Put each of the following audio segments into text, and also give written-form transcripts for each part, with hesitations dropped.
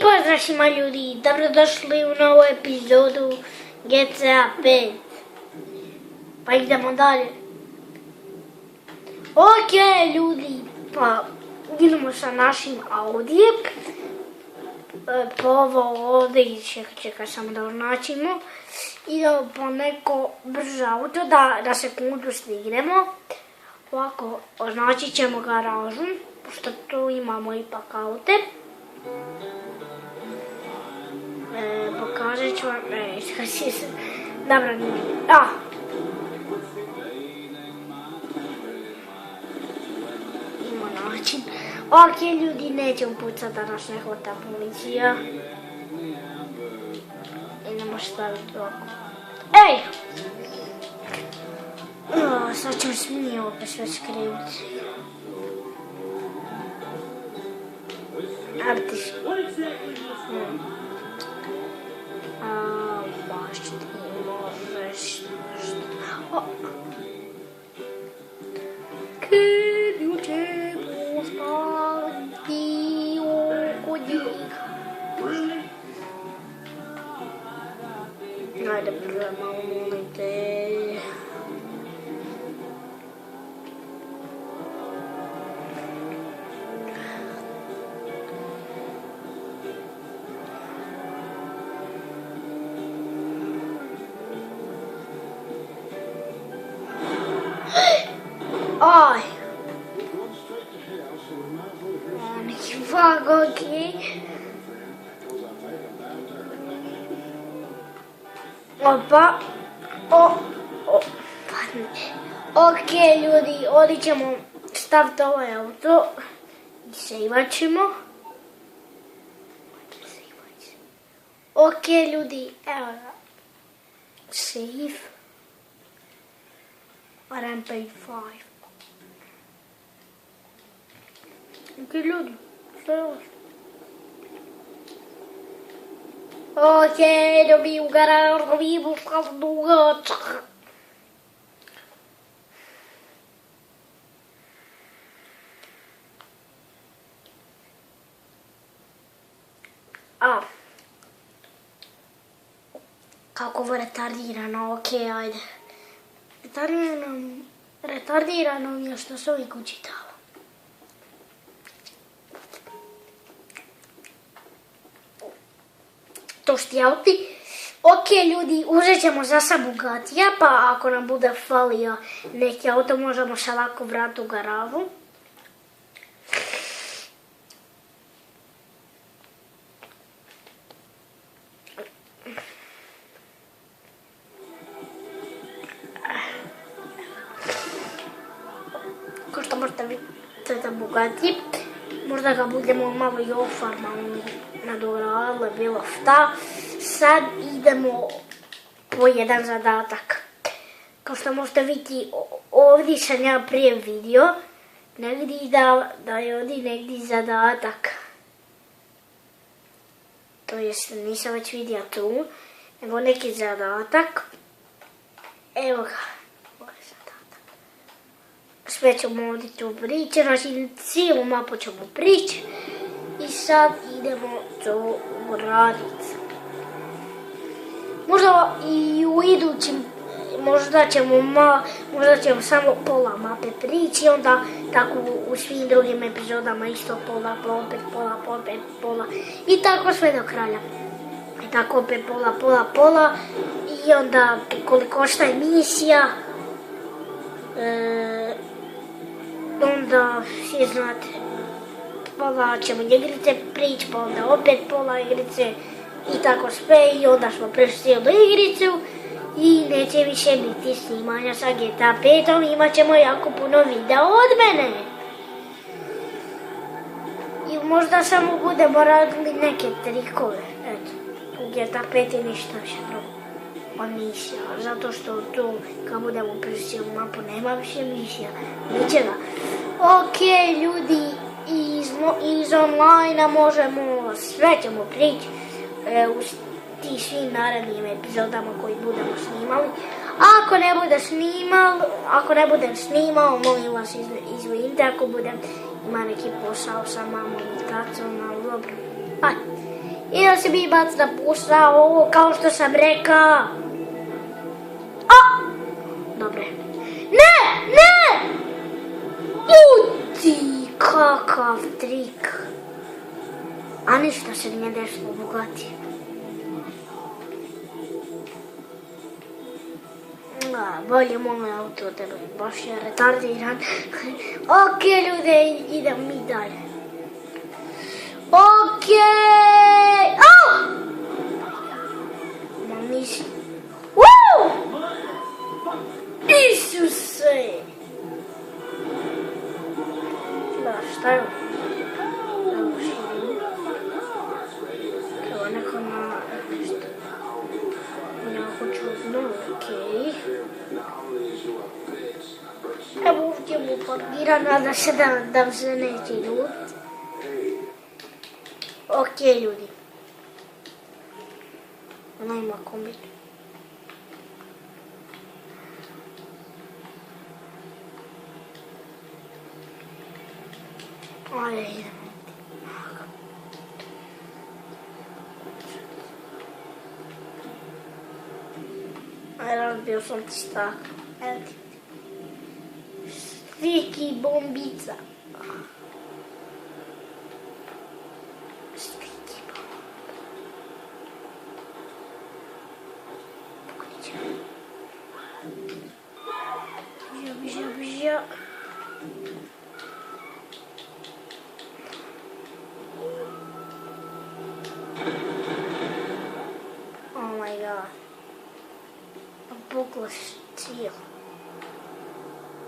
pozdrav svima ljudi, dobrodošli u novu epizodu GTA 5. Pa idemo dalje. Ok ljudi, pa idemo sa našim Audijem. Po ovo ovdje čekaj samo da označimo. Idemo po neko brzo auto da sekundu stignemo. Ovako označit ćemo garažu, pošto tu imamo ipak aute. Pokažet ću vam, dobro, ima način. Ok ljudi, nećemo pucat da nas ne hvata policija. Idemo staviti ovako. Ej! Sad ćemo smije opet sve skriviti. Artiš. Baš ti možeš nešto. Krivu će postaviti oko njih. Ajde, prvo malo molite. Aj! Neki vag, okej. Opa. Okej ljudi, ovdje ćemo staviti ovaj auto i sejvat ćemo. Okej ljudi, evo ga. Save. RM5. Ok ljudi, što je ovo? Ok, dobiju garaž, dobiju dugačak. Kako ovo retardirano, ok, ajde. Retardirano mi je što se uvijek učitava. To što ti auti. Ok ljudi, uzet ćemo za sad Bugatija, pa ako nam bude falio neki auto možemo se lako vratiti u garažu. Ko što možete vidjeti, to je za Bugatti. Možda ga budemo malo i ofarmali, nadogradili, bilo šta. Sad idemo po jedan zadatak. Kao što možete vidjeti, ovdje sam ja prije vidio, negdje da je ovdje negdje zadatak. To jest, nisam već vidio tu, nego neki zadatak. Evo ga, ovo je zadatak. Sve ćemo ovdje tu prići, znači cijelu mapu ćemo prići. I sad idemo to uraditi. Možda i u idućim, možda ćemo samo pola mape prići, onda tako u svim drugim epizodama isto pola, pa opet pola, pa opet pola. I tako sve do kraja. I tako opet pola. I onda koliko košta emisija, onda svi znate, pola ćemo igrice prići, pa onda opet pola igrice. I tako sve, i onda smo prešli cijelu igricu i neće više biti snimanja sa GTA 5, imat ćemo jako puno videa od mene. I možda samo budemo radili neke trikove, eto, u GTA 5 i ništa više drugo. Pa misija, zato što tu kad budemo prešli cijelu mapu nema više misija, ničega. Ok ljudi, iz online možemo, sve ćemo prići. U ti svim narednim epizodama koji budemo snimali. Ako ne budem snimao, molim vas izvinite ako budem ima neki posao sa mamom i tacom, ali dobro. I da se mi baci na posao, kao što sam rekao. Dobre. Ne! Uti, kakav trik. A ništa se nije desilo, bogati. Bolje moj auto od tebe, baš je retardiran. Ok, ljude, idemo mi dalje. Ok! Ma nisi. Isuse! Da, šta je? Evo neko na nešto. Jako čudno, okej. Evo ovdje mu parkira, nada se da se neće ljuditi. Okej, ljudi. Ona ima kombi. Ajde, idemo. Razbio sam ti stak. Evo ti. Stiki bombica. Stiki bombica. Pokriće. Bžio. Oh my god. Puklo cijelo.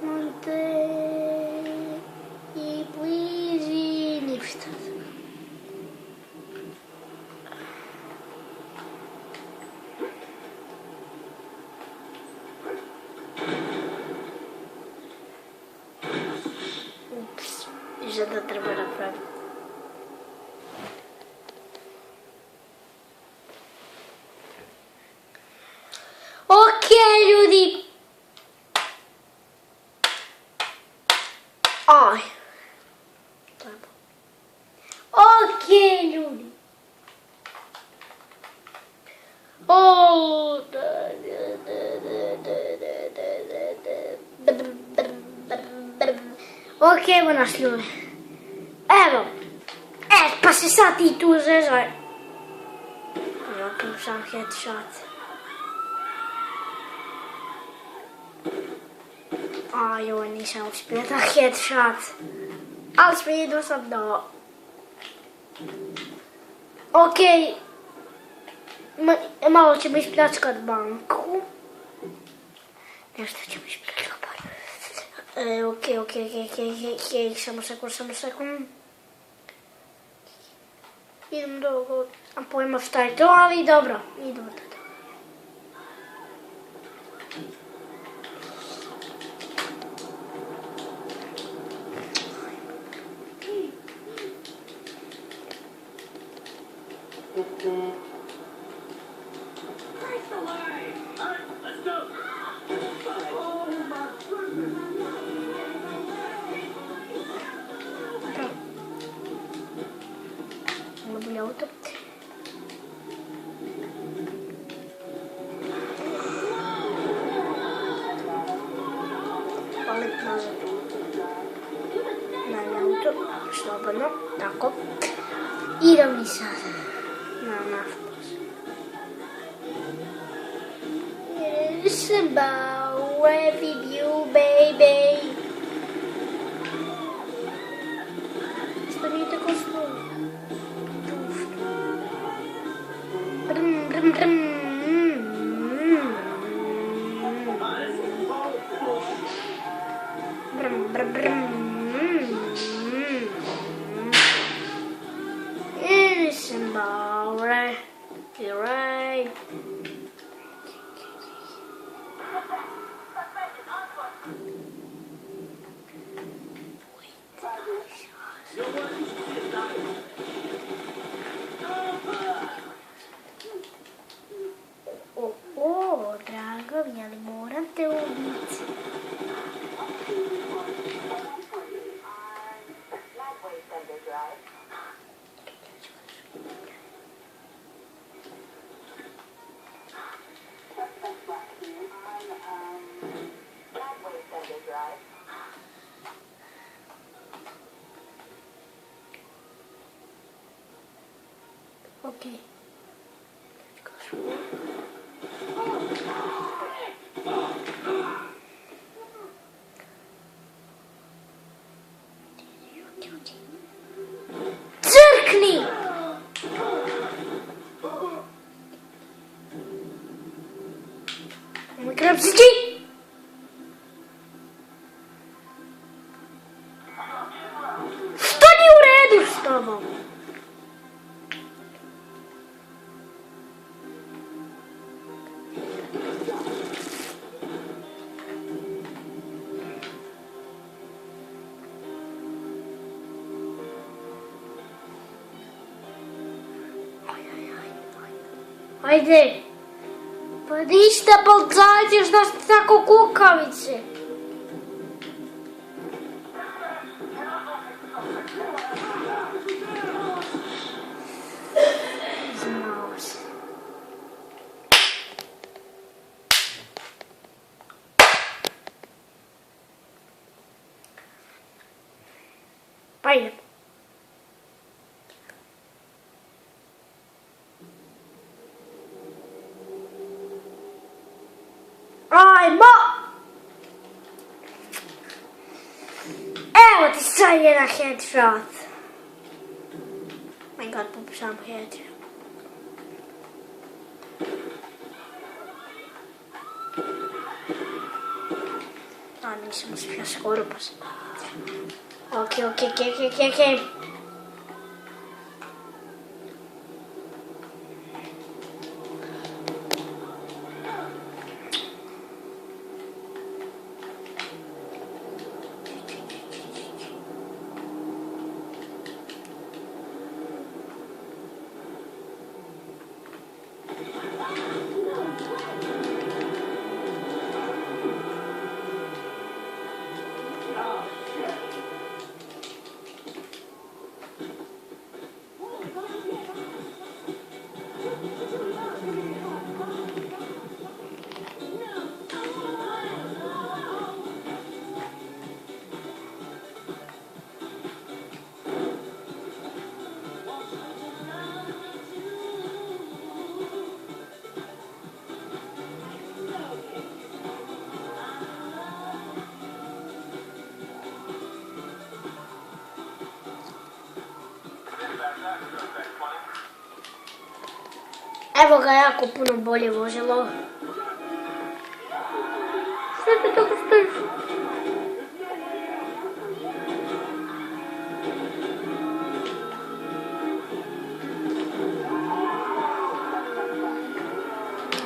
Monte i bliži ništa. Ups, že da treba napraviti. Ok, ljudi. Aj. Ok, ljudi. Ok, evo nas ljudi. Evo. Pa se sad ti tu zezaj. Ja sam headshot. Joj, nisam uspio da headshot. Ali svijedio sam da. Ok. Malo ćemo ispljačkat banku. Nešto ćemo ispljačkat. Ok, samo sekund. Idem do... A pojma šta je to, ali dobro. Idemo da. Auto. Palit nazad. Na auto, slobodno, tako. Idem mi sad na naftos. It's about with you, baby. Što nije tako slovo? You're right. Drago mi, ali moram te ubiti. Ok. Crkni! Nemoj krapsići! Što nije u redu s tobom? Ajde, pa ništa, balzađeš da ste tako kukavice. Znao se. Pa idem. Ajmo! Evo ti sad jedan headshot. My god, sam headshot. A, nisam uspio skoro pa sam. Ok. Evo ga jako puno bolje vozilo. Što ti tako stojiš?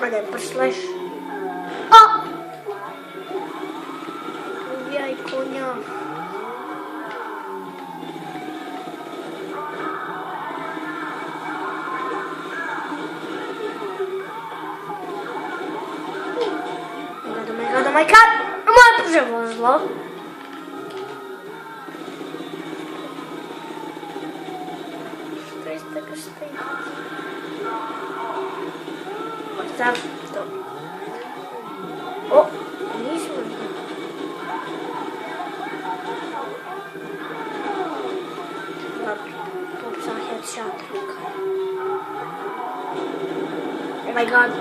Ajde, prsleš. A! Ubijaj konja. Oh my god! Moje brže vozilo. Što je tako stoji? Ostav to. O! Nismo. Dobro. Popsam headshot. Oh my god.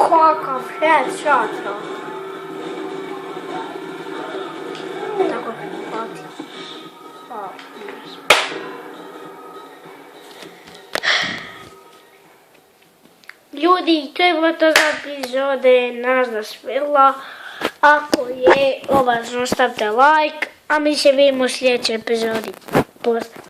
Kakav headshot. Tako, pati. Ljudi, to je bilo to za epizode nas da svela. Ako je ovo, ostavite like, a mi se vidimo u sljedećoj epizodi. Pozdrav.